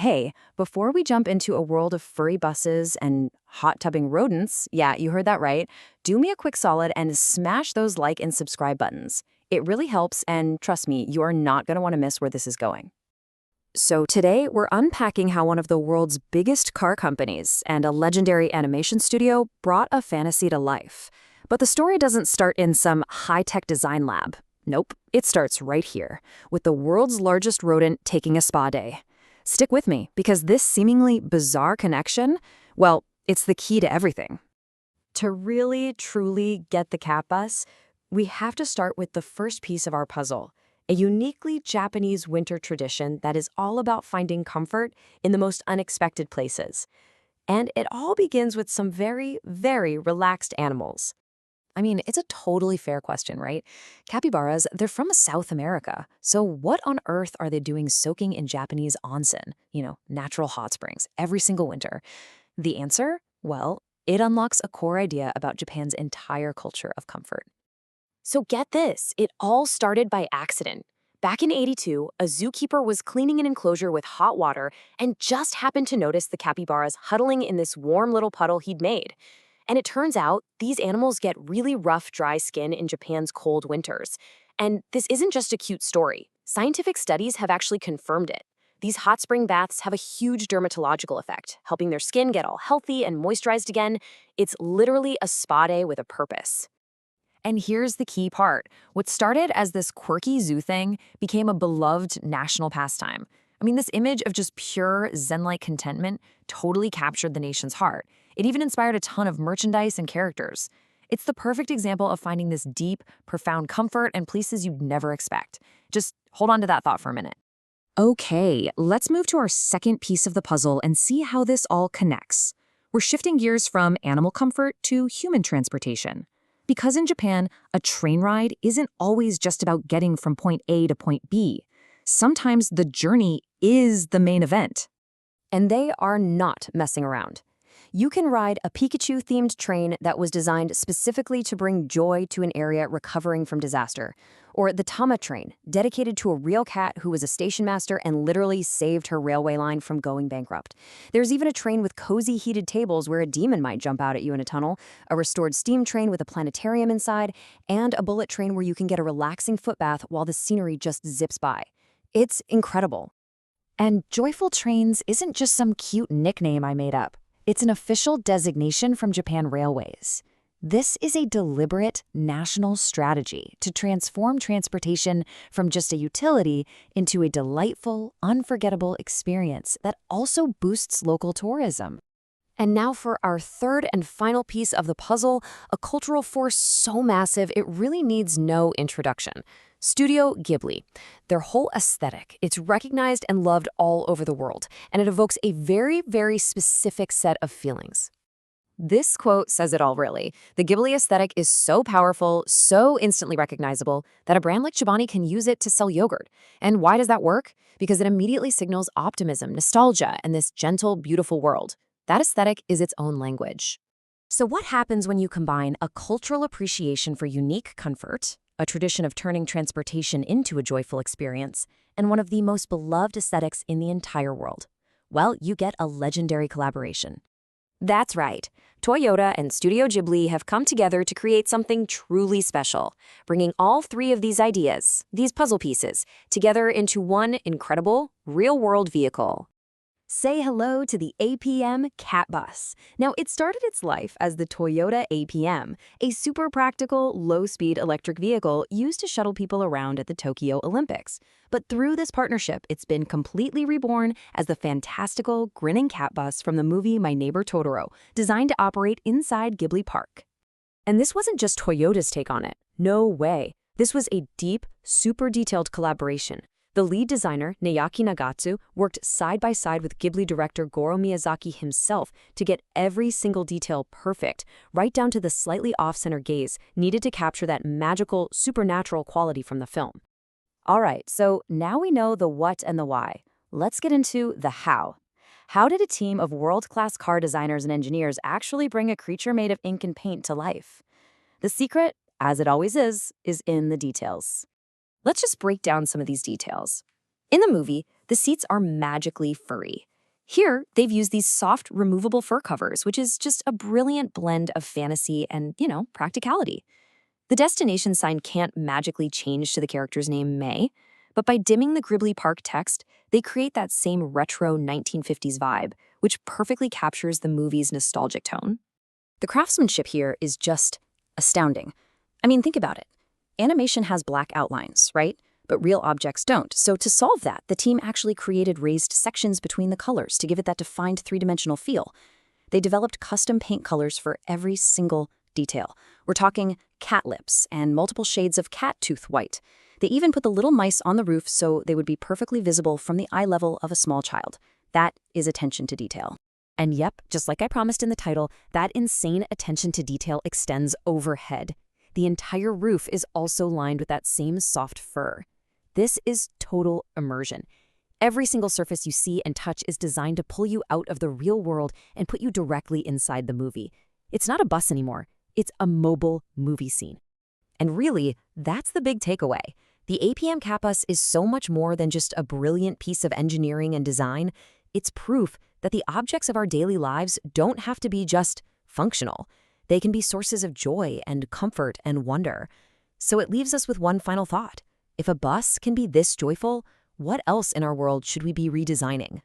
hey, before we jump into a world of furry buses and hot tubbing rodents, yeah, you heard that right, do me a quick solid and smash those like and subscribe buttons. It really helps, and trust me, you are not going to want to miss where this is going. So today, we're unpacking how one of the world's biggest car companies and a legendary animation studio brought a fantasy to life. But the story doesn't start in some high-tech design lab. Nope, it starts right here, with the world's largest rodent taking a spa day. Stick with me, because this seemingly bizarre connection, well, it's the key to everything. To really, truly get the cat bus, we have to start with the first piece of our puzzle, a uniquely Japanese winter tradition that is all about finding comfort in the most unexpected places. And it all begins with some very, very relaxed animals. I mean, it's a totally fair question, right? Capybaras, they're from South America. So what on earth are they doing soaking in Japanese onsen, natural hot springs, every single winter? The answer? Well, it unlocks a core idea about Japan's entire culture of comfort. So get this, it all started by accident. Back in '82, a zookeeper was cleaning an enclosure with hot water and just happened to notice the capybaras huddling in this warm little puddle he'd made. And it turns out these animals get really rough, dry skin in Japan's cold winters. And this isn't just a cute story. Scientific studies have actually confirmed it. These hot spring baths have a huge dermatological effect, helping their skin get all healthy and moisturized again. It's literally a spa day with a purpose. And here's the key part. What started as this quirky zoo thing became a beloved national pastime. I mean, this image of just pure Zen-like contentment totally captured the nation's heart. It even inspired a ton of merchandise and characters. It's the perfect example of finding this deep, profound comfort in places you'd never expect. Just hold on to that thought for a minute. Okay, let's move to our second piece of the puzzle and see how this all connects. We're shifting gears from animal comfort to human transportation. Because in Japan, a train ride isn't always just about getting from point A to point B. Sometimes the journey is the main event. And they are not messing around. You can ride a Pikachu-themed train that was designed specifically to bring joy to an area recovering from disaster. Or the Tama train, dedicated to a real cat who was a station master and literally saved her railway line from going bankrupt. There's even a train with cozy heated tables where a demon might jump out at you in a tunnel, a restored steam train with a planetarium inside, and a bullet train where you can get a relaxing footbath while the scenery just zips by. It's incredible. And Joyful Trains isn't just some cute nickname I made up. It's an official designation from Japan Railways. This is a deliberate national strategy to transform transportation from just a utility into a delightful, unforgettable experience that also boosts local tourism. And now for our third and final piece of the puzzle, a cultural force so massive it really needs no introduction. Studio Ghibli. Their whole aesthetic, it's recognized and loved all over the world, and it evokes a very, very specific set of feelings. This quote says it all, really. The Ghibli aesthetic is so powerful, so instantly recognizable, that a brand like Chobani can use it to sell yogurt. And why does that work? Because it immediately signals optimism, nostalgia, and this gentle, beautiful world. That aesthetic is its own language. So what happens when you combine a cultural appreciation for unique comfort, a tradition of turning transportation into a joyful experience, and one of the most beloved aesthetics in the entire world? Well, you get a legendary collaboration. That's right. Toyota and Studio Ghibli have come together to create something truly special, bringing all three of these ideas, these puzzle pieces, together into one incredible, real-world vehicle. Say hello to the APM Cat Bus. Now, it started its life as the Toyota APM, a super practical, low-speed electric vehicle used to shuttle people around at the Tokyo Olympics. But through this partnership, it's been completely reborn as the fantastical, grinning cat bus from the movie My Neighbor Totoro, designed to operate inside Ghibli Park. And this wasn't just Toyota's take on it. No way. This was a deep, super detailed collaboration. The lead designer, Naoki Nagatsu, worked side by side with Ghibli director Goro Miyazaki himself to get every single detail perfect, right down to the slightly off-center gaze needed to capture that magical, supernatural quality from the film. All right, so now we know the what and the why. Let's get into the how. How did a team of world-class car designers and engineers actually bring a creature made of ink and paint to life? The secret, as it always is in the details. Let's just break down some of these details. In the movie, the seats are magically furry. Here, they've used these soft, removable fur covers, which is just a brilliant blend of fantasy and, practicality. The destination sign can't magically change to the character's name, May, but by dimming the Ghibli Park text, they create that same retro 1950s vibe, which perfectly captures the movie's nostalgic tone. The craftsmanship here is just astounding. I mean, think about it. Animation has black outlines, right? But real objects don't. So to solve that, the team actually created raised sections between the colors to give it that defined three-dimensional feel. They developed custom paint colors for every single detail. We're talking cat lips and multiple shades of cat tooth white. They even put the little mice on the roof so they would be perfectly visible from the eye level of a small child. That is attention to detail. And yep, just like I promised in the title, that insane attention to detail extends overhead. The entire roof is also lined with that same soft fur. This is total immersion. Every single surface you see and touch is designed to pull you out of the real world and put you directly inside the movie. It's not a bus anymore. It's a mobile movie scene. And really, that's the big takeaway. The APM Cat Bus is so much more than just a brilliant piece of engineering and design. It's proof that the objects of our daily lives don't have to be just functional. They can be sources of joy and comfort and wonder. So it leaves us with one final thought. If a bus can be this joyful, what else in our world should we be redesigning?